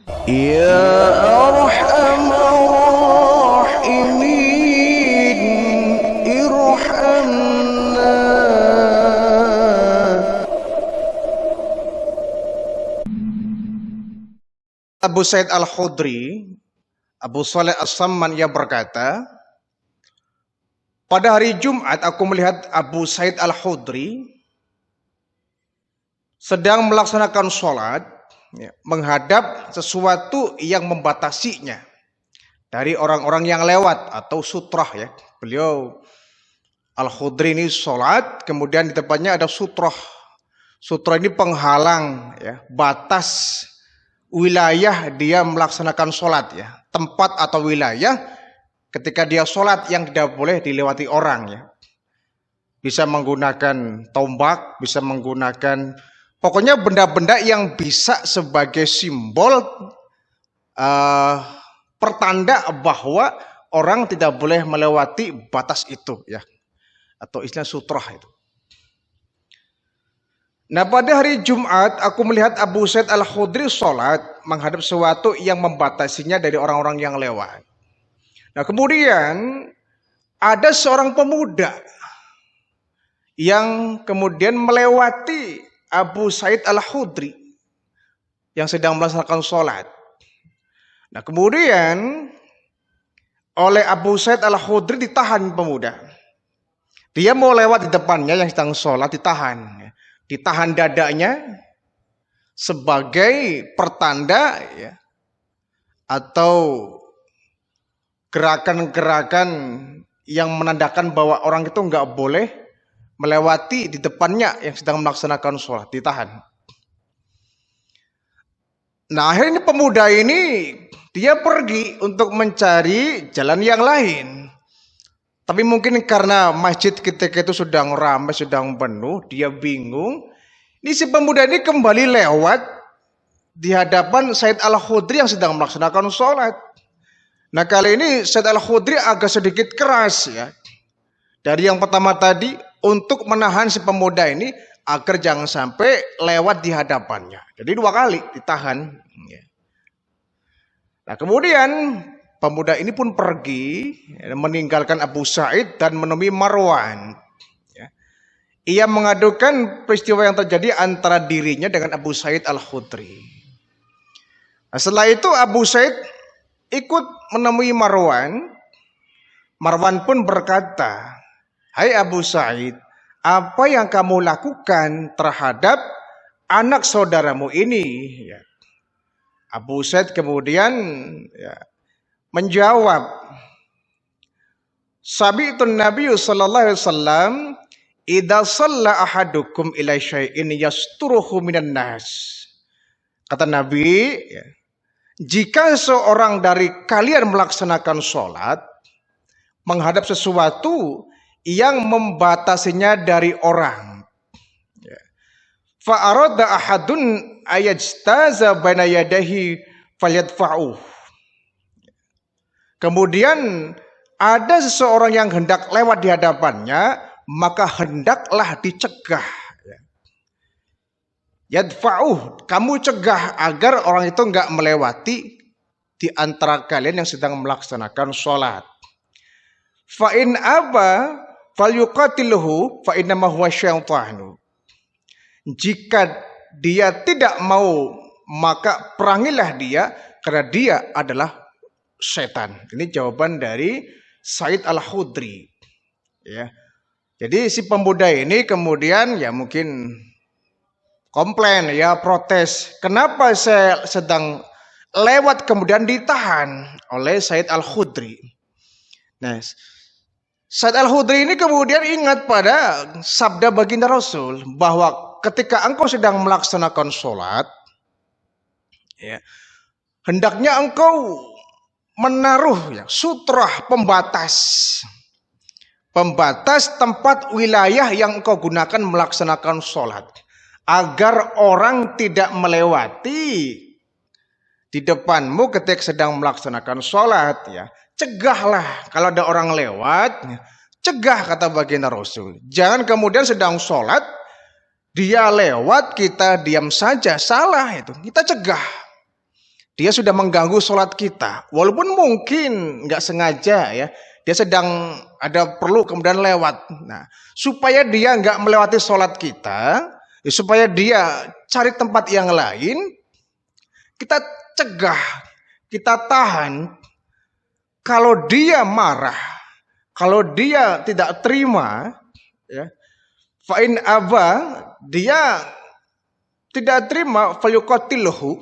Ya Arhamar Rahimin, irhamna. Abu Said Al-Khudri, Abu Saleh As-Samman, ia berkata, pada hari Jumat aku melihat Abu Said Al-Khudri sedang melaksanakan sholat, menghadap sesuatu yang membatasinya dari orang-orang yang lewat atau sutrah ya. Beliau Al-Khudri ini sholat, kemudian di depannya ada sutrah. Sutrah ini penghalang ya, batas wilayah dia melaksanakan sholat ya. Tempat atau wilayah ketika dia sholat yang tidak boleh dilewati orang ya. Bisa menggunakan tombak, bisa menggunakan pokoknya benda-benda yang bisa sebagai simbol pertanda bahwa orang tidak boleh melewati batas itu ya, atau istilah sutrah itu. Nah, pada hari Jumat aku melihat Abu Said Al-Khudri sholat menghadap sesuatu yang membatasinya dari orang-orang yang lewat. Nah, kemudian ada seorang pemuda yang kemudian melewati Abu Said Al-Khudri yang sedang melaksanakan sholat. Nah, kemudian oleh Abu Said Al-Khudri ditahan pemuda. Dia mau lewat di depannya yang sedang sholat, ditahan dadanya sebagai pertanda ya, atau gerakan-gerakan yang menandakan bahwa orang itu nggak boleh melewati di depannya yang sedang melaksanakan sholat, ditahan. Nah, akhirnya pemuda ini dia pergi untuk mencari jalan yang lain. Tapi mungkin karena masjid ketika itu sedang ramai, sedang penuh, dia bingung. Ini si pemuda ini kembali lewat di hadapan Said Al-Khudri yang sedang melaksanakan sholat. Nah, kali ini Said Al-Khudri agak sedikit keras ya. Dari yang pertama tadi untuk menahan si pemuda ini agar jangan sampai lewat di hadapannya. Jadi 2 kali ditahan. Nah, kemudian pemuda ini pun pergi meninggalkan Abu Said dan menemui Marwan. Ia mengadukan peristiwa yang terjadi antara dirinya dengan Abu Said Al-Khudri. Nah, setelah itu Abu Said ikut menemui Marwan. Marwan pun berkata, "Hai Abu Said, apa yang kamu lakukan terhadap anak saudaramu ini?" Ya. Abu Said kemudian menjawab, "Sabi'tun Nabi sallallahu alaihi wasallam idza shalla ahadukum ila syai'in yasturuhu minan nas." Kata Nabi, jika seorang dari kalian melaksanakan sholat menghadap sesuatu yang membatasinya dari orang, fa arada ahadun ayajtaza baina yadahi falyadfa'u. Kemudian ada seseorang yang hendak lewat di hadapannya, maka hendaklah dicegah. Yadfa'u, kamu cegah agar orang itu enggak melewati di antara kalian yang sedang melaksanakan sholat. Fa in aba falyuqatilhu fa innama huwa syaitanu. Jika dia tidak mau, maka perangilah dia karena dia adalah setan. Ini jawaban dari Said Al-Khudri. Ya. Jadi si pemuda ini kemudian ya mungkin komplain ya, protes. Kenapa saya sedang lewat kemudian ditahan oleh Said Al-Khudri? Nah, Said Al-Khudri ini kemudian ingat pada sabda baginda Rasul bahwa ketika engkau sedang melaksanakan sholat, ya, hendaknya engkau menaruh ya, sutrah pembatas tempat wilayah yang engkau gunakan melaksanakan sholat, agar orang tidak melewati di depanmu ketika sedang melaksanakan sholat. Ya, cegahlah kalau ada orang lewat, cegah kata baginda Rasul. Jangan kemudian sedang sholat dia lewat kita diam saja, salah itu. Kita cegah. Dia sudah mengganggu sholat kita. Walaupun mungkin nggak sengaja ya. Dia sedang ada perlu kemudian lewat. Nah, supaya dia nggak melewati sholat kita, ya, supaya dia cari tempat yang lain, kita cegah, kita tahan. Kalau dia marah, kalau dia tidak terima, ya, fa'in aba, dia tidak terima, falyuqatilhu,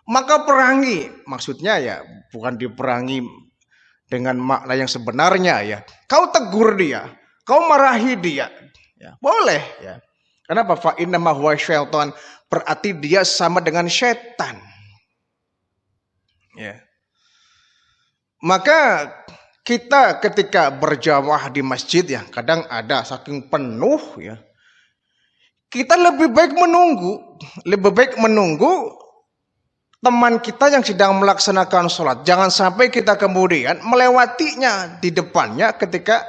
maka perangi. Maksudnya ya bukan diperangi dengan makna yang sebenarnya ya. Kau tegur dia, kau marahi dia, ya, boleh ya. Kenapa? Fa'innama huwa syaitan, berarti dia sama dengan setan. Ya. Maka kita ketika berjamaah di masjid ya, kadang ada saking penuh ya. Kita lebih baik menunggu teman kita yang sedang melaksanakan sholat. Jangan sampai kita kemudian melewatinya di depannya ketika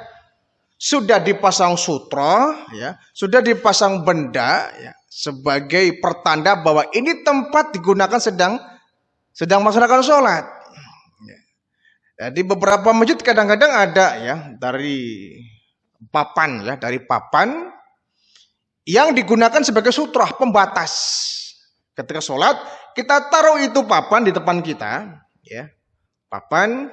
sudah dipasang sutra, ya, sudah dipasang benda ya, sebagai pertanda bahwa ini tempat digunakan sedang melaksanakan sholat. Di beberapa masjid kadang-kadang ada ya dari papan yang digunakan sebagai sutra pembatas. Ketika sholat kita taruh itu papan di depan kita, ya, papan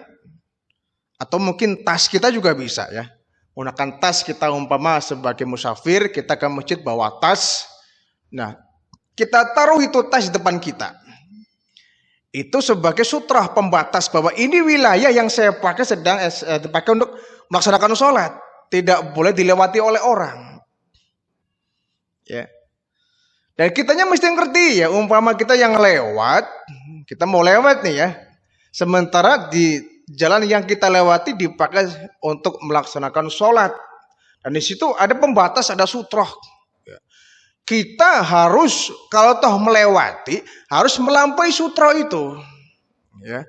atau mungkin tas kita juga bisa ya. Gunakan tas kita umpama sebagai musafir, kita ke masjid bawa tas. Nah, kita taruh itu tas di depan kita. Itu sebagai sutra pembatas bahwa ini wilayah yang saya pakai sedang dipakai untuk melaksanakan sholat, tidak boleh dilewati oleh orang. Ya. Dan kitanya mesti ngerti ya, umpama kita yang lewat, kita mau lewat nih ya, sementara di jalan yang kita lewati dipakai untuk melaksanakan sholat, dan di situ ada pembatas, ada sutra. Kita harus kalau toh melewati harus melampaui sutra itu, ya,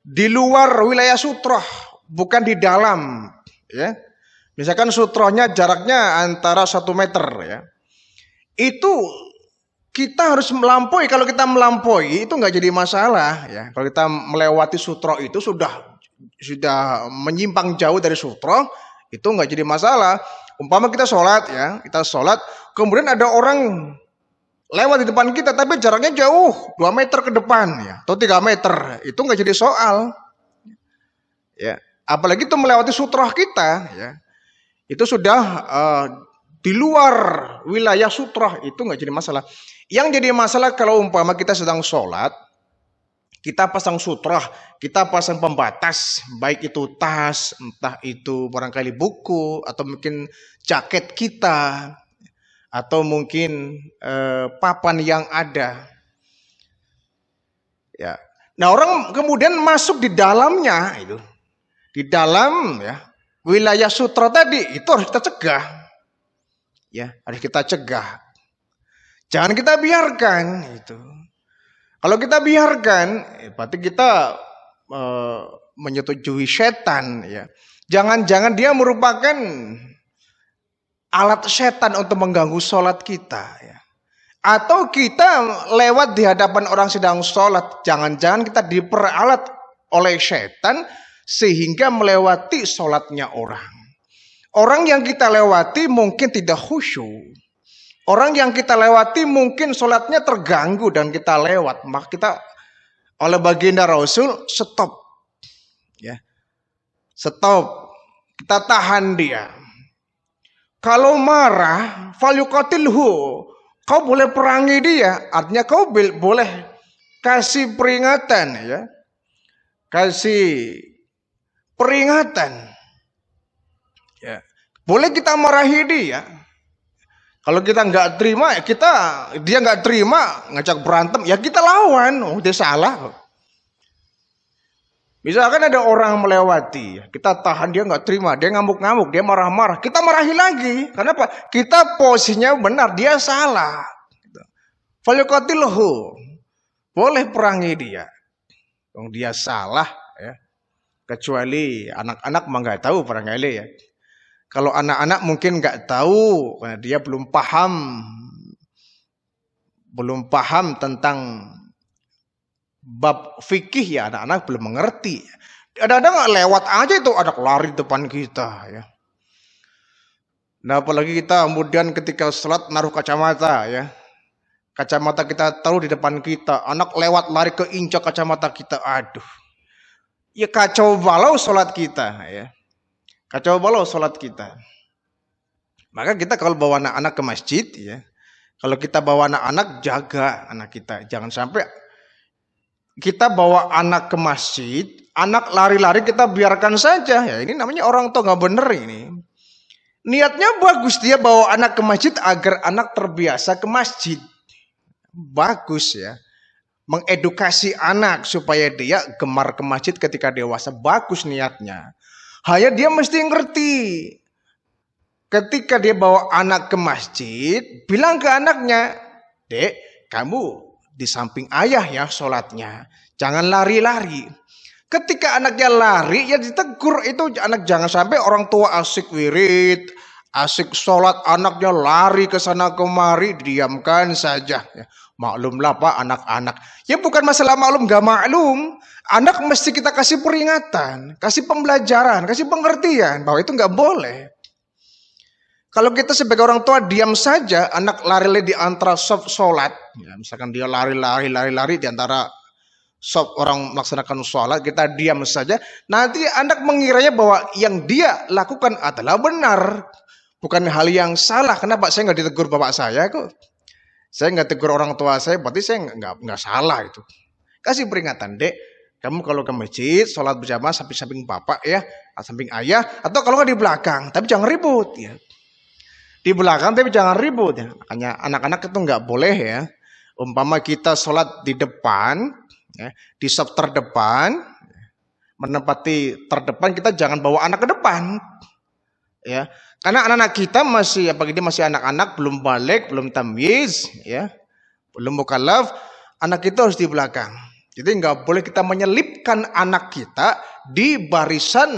di luar wilayah sutra, bukan di dalam, ya. Misalkan sutronya jaraknya antara 1 meter, ya, itu kita harus melampaui. Kalau kita melampaui itu nggak jadi masalah, ya. Kalau kita melewati sutra itu sudah menyimpang jauh dari sutra, itu nggak jadi masalah. Umpama kita sholat ya, kita sholat, kemudian ada orang lewat di depan kita, tapi jaraknya jauh 2 meter ke depan ya, atau 3 meter, itu nggak jadi soal. Ya, apalagi itu melewati sutra kita, ya, itu sudah di luar wilayah sutra, itu nggak jadi masalah. Yang jadi masalah kalau umpama kita sedang sholat, kita pasang sutra, kita pasang pembatas, baik itu tas, entah itu barangkali buku, atau mungkin jaket kita, atau mungkin papan yang ada. Ya. Nah, orang kemudian masuk di dalamnya itu, di dalam ya wilayah sutra tadi, itu harus kita cegah. Ya, harus kita cegah. Jangan kita biarkan itu. Kalau kita biarkan, berarti kita menyetujui setan, ya. Jangan-jangan dia merupakan alat setan untuk mengganggu sholat kita, ya. Atau kita lewat di hadapan orang sedang sholat, jangan-jangan kita diperalat oleh setan sehingga melewati sholatnya orang. Orang yang kita lewati mungkin tidak khusyuk. Orang yang kita lewati mungkin sholatnya terganggu dan kita lewat, maka kita oleh baginda Rasul stop, ya, stop, kita tahan dia. Kalau marah, falyuqatilhu, kau boleh perangi dia, artinya kau boleh kasih peringatan, ya, kasih peringatan, ya, boleh kita marahi dia. Kalau kita nggak terima, dia nggak terima, ngajak berantem, ya kita lawan. Oh, dia salah. Misalkan ada orang melewati, kita tahan, dia nggak terima, dia ngamuk-ngamuk, dia marah-marah, kita marahi lagi. Kenapa? Kita posisinya benar, dia salah. Falyuqatilhu, boleh perangi dia. Dong dia salah, ya. Kecuali anak-anak mah nggak tahu barangkali, ya. Kalau anak-anak mungkin nggak tahu, karena dia belum paham tentang bab fikih ya anak-anak belum mengerti. Ada lewat aja itu anak lari depan kita ya. Nah apalagi kita kemudian ketika sholat naruh kacamata ya. Kacamata kita taruh di depan kita. Anak lewat lari keinjak kacamata kita. Aduh. Ya kacau balau sholat kita ya. Kacau balau sholat kita. Maka kita kalau bawa anak-anak ke masjid ya. Kalau kita bawa anak-anak jaga anak kita. Jangan sampai kita bawa anak ke masjid. Anak lari-lari kita biarkan saja. Ya ini namanya orang tua gak bener ini. Niatnya bagus dia bawa anak ke masjid agar anak terbiasa ke masjid. Bagus ya. Mengedukasi anak supaya dia gemar ke masjid ketika dewasa. Bagus niatnya. Hanya dia mesti ngerti. Ketika dia bawa anak ke masjid, bilang ke anaknya, "Dek, kamu di samping ayah ya sholatnya. Jangan lari-lari." Ketika anaknya lari, ya ditegur itu anak jangan sampai orang tua asik wirid, asik sholat, anaknya lari ke sana kemari, diamkan saja. Ya, maklumlah Pak anak-anak. Ya bukan masalah maklum gak maklum. Anak mesti kita kasih peringatan, kasih pembelajaran, kasih pengertian bahwa itu gak boleh. Kalau kita sebagai orang tua diam saja, anak lari-lari di antara saf sholat, ya, misalkan dia lari-lari di antara saf orang melaksanakan sholat, kita diam saja, nanti anak mengiranya bahwa yang dia lakukan adalah benar, bukan hal yang salah. Kenapa saya nggak ditegur bapak saya kok? Saya nggak tegur orang tua saya, berarti saya nggak salah itu. Kasih peringatan, "Dek, kamu kalau ke masjid sholat berjamaah samping bapak ya, samping ayah, atau kalau nggak di belakang, tapi jangan ribut ya." Di belakang tapi jangan ribut ya. Makanya anak-anak itu nggak boleh ya. Umpama kita sholat di depan, ya, di saf terdepan, menempati terdepan, kita jangan bawa anak ke depan, ya. Karena anak-anak kita masih, apalagi masih anak-anak, belum balik, belum tamyiz, ya, belum mukallaf, anak kita harus di belakang. Jadi nggak boleh kita menyelipkan anak kita di barisan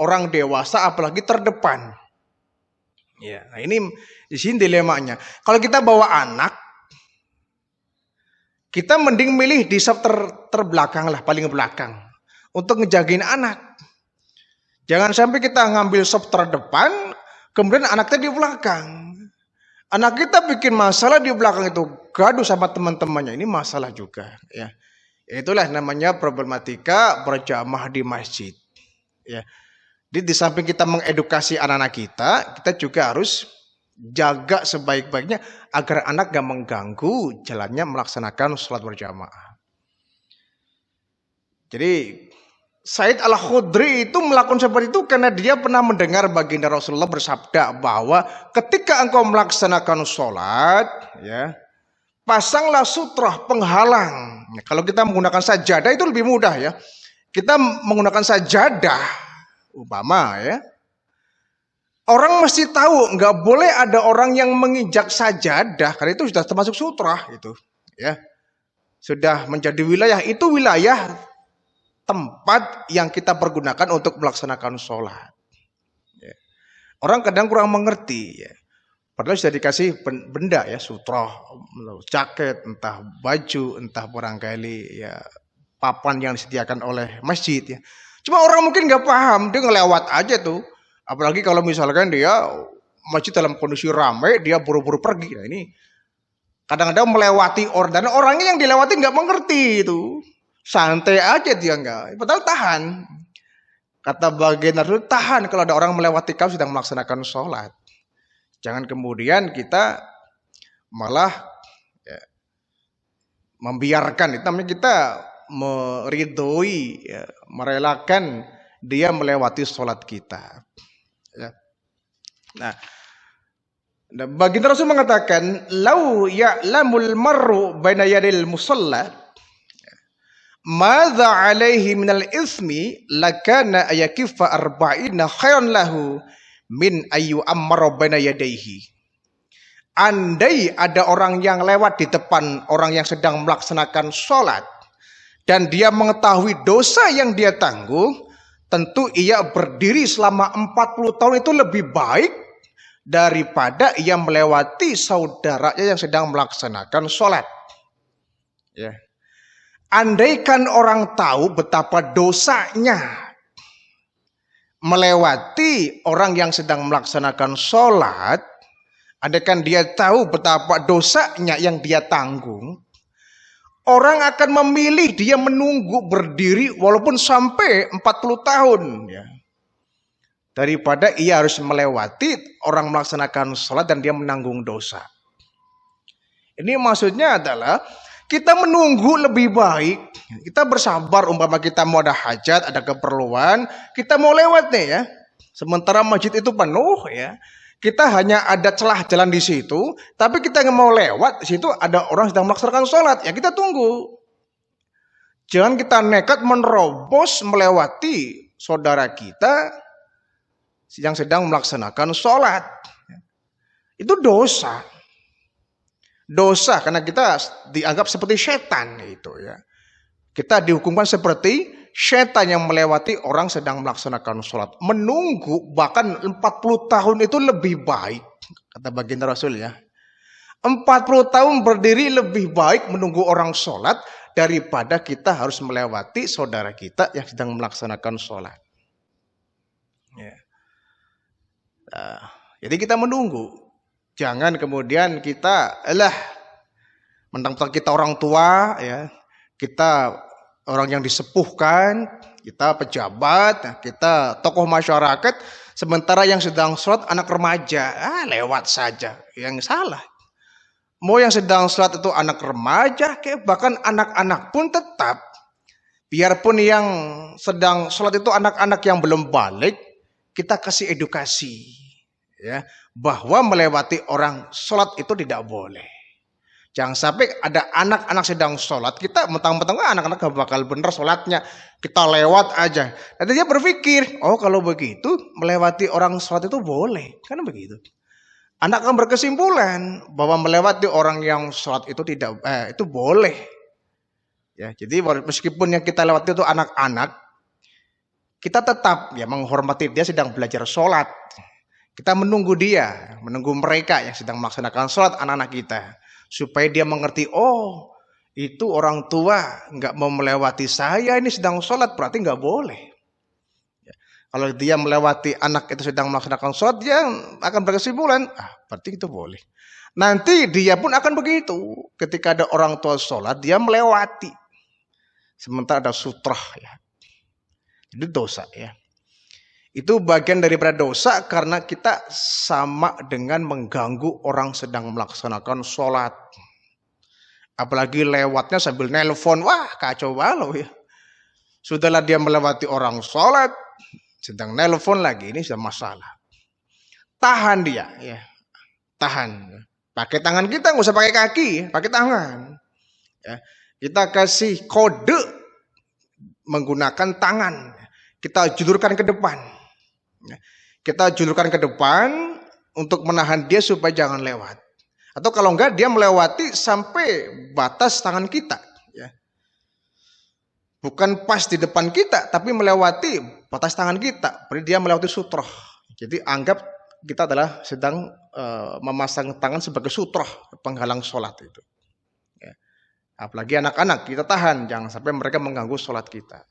orang dewasa, apalagi terdepan. Ya, nah ini di sini dilemanya. Kalau kita bawa anak, kita mending milih di saf terbelakang lah, paling belakang, untuk ngejagain anak. Jangan sampai kita ngambil saf terdepan, kemudian anaknya di belakang. Anak kita bikin masalah di belakang itu, gaduh sama teman-temannya, ini masalah juga. Ya, itulah namanya problematika berjamaah di masjid. Ya. Jadi di samping kita mengedukasi anak-anak kita juga harus jaga sebaik-baiknya agar anak gak mengganggu jalannya melaksanakan sholat berjamaah. Jadi Said Al-Khudri itu melakukan seperti itu karena dia pernah mendengar baginda Rasulullah bersabda bahwa ketika engkau melaksanakan sholat, ya, pasanglah sutrah penghalang. Ya, kalau kita menggunakan sajadah itu lebih mudah ya. Kita menggunakan sajadah. Umpama ya, orang mesti tahu nggak boleh ada orang yang menginjak sajadah karena itu sudah termasuk sutrah itu, ya, sudah menjadi wilayah, itu wilayah tempat yang kita pergunakan untuk melaksanakan sholat. Ya. Orang kadang kurang mengerti, ya. Padahal sudah dikasih benda ya, sutrah, jaket, entah baju, entah barangkali ya papan yang disediakan oleh masjid ya. Cuma orang mungkin nggak paham, dia ngelewat aja tuh. Apalagi kalau misalkan dia masjid dalam kondisi ramai, dia buru-buru pergi. Nah ini kadang-kadang melewati orang, dan orangnya yang dilewati nggak mengerti itu. Santai aja dia nggak, padahal tahan. Kata baginda Rasul, tahan kalau ada orang melewati kau sedang melaksanakan sholat. Jangan kemudian kita malah ya, membiarkan, itu namanya kita meridhoi, ya, merelakan dia melewati sholat kita. Ya. Nah, baginda Rasul mengatakan, "Lau ya'lamul marru baina yadil musalla, madza alaihi minal ismi, lakana ayakifa arba'ina khairan lahu min ayu ammara baina yadaihi." Andai ada orang yang lewat di depan orang yang sedang melaksanakan sholat, dan dia mengetahui dosa yang dia tanggung, tentu ia berdiri selama 40 tahun itu lebih baik daripada ia melewati saudaranya yang sedang melaksanakan sholat. Ya. andaikan orang tahu betapa dosanya melewati orang yang sedang melaksanakan sholat, andaikan dia tahu betapa dosanya yang dia tanggung, orang akan memilih dia menunggu berdiri walaupun sampai 40 tahun ya. Daripada ia harus melewati orang melaksanakan sholat dan dia menanggung dosa. Ini maksudnya adalah kita menunggu lebih baik. Kita bersabar, umpama kita mau ada hajat, ada keperluan, kita mau lewat nih ya. Sementara masjid itu penuh ya. Kita hanya ada celah jalan di situ, tapi kita nggak mau lewat, di situ ada orang sedang melaksanakan sholat, ya kita tunggu. Jangan kita nekat menerobos melewati saudara kita yang sedang melaksanakan sholat. Itu dosa. Dosa karena kita dianggap seperti setan itu ya. Kita dihukumkan seperti setan yang melewati orang sedang melaksanakan sholat. Menunggu bahkan 40 tahun itu lebih baik, kata baginda Rasul ya. 40 tahun berdiri lebih baik menunggu orang sholat daripada kita harus melewati saudara kita yang sedang melaksanakan sholat. Ya. Jadi kita menunggu. Jangan kemudian kita mentang-mentang kita orang tua ya, kita orang yang disepuhkan, kita pejabat, kita tokoh masyarakat, sementara yang sedang sholat anak remaja, lewat saja. Yang salah. Mau yang sedang sholat itu anak remaja, bahkan anak-anak pun tetap, biarpun yang sedang sholat itu anak-anak yang belum balik, kita kasih edukasi ya, bahwa melewati orang sholat itu tidak boleh. Jangan sampai ada anak-anak sedang sholat, kita mentang-mentang anak-anak gak bakal bener sholatnya, kita lewat aja. Nanti dia berpikir, oh kalau begitu melewati orang sholat itu boleh, kan begitu. Anak akan berkesimpulan bahwa melewati orang yang sholat itu tidak, itu boleh. Ya, jadi meskipun yang kita lewati itu anak-anak, kita tetap ya menghormati dia sedang belajar sholat. Kita menunggu dia, menunggu mereka yang sedang melaksanakan sholat anak-anak kita. Supaya dia mengerti, oh itu orang tua nggak mau melewati saya, ini sedang sholat, berarti nggak boleh. Ya. Kalau dia melewati anak itu sedang melaksanakan sholat, dia akan berkesimpulan, berarti itu boleh. Nanti dia pun akan begitu. Ketika ada orang tua sholat, dia melewati. Sementara ada sutrah ya. Itu dosa ya. Itu bagian daripada dosa karena kita sama dengan mengganggu orang sedang melaksanakan sholat. Apalagi lewatnya sambil nelpon, wah kacau balau ya. Sudahlah dia melewati orang sholat, sedang nelpon lagi, ini sudah masalah. Tahan dia ya, tahan. Pakai tangan kita, nggak usah pakai kaki, pakai tangan. Ya. Kita kasih kode menggunakan tangan, kita julurkan ke depan. Kita julurkan ke depan untuk menahan dia supaya jangan lewat. Atau kalau enggak dia melewati sampai batas tangan kita. Ya. Bukan pas di depan kita, tapi melewati batas tangan kita. Berarti dia melewati sutroh. Jadi anggap kita adalah sedang memasang tangan sebagai sutroh, penghalang sholat itu. Ya. Apalagi anak-anak kita tahan, jangan sampai mereka mengganggu sholat kita.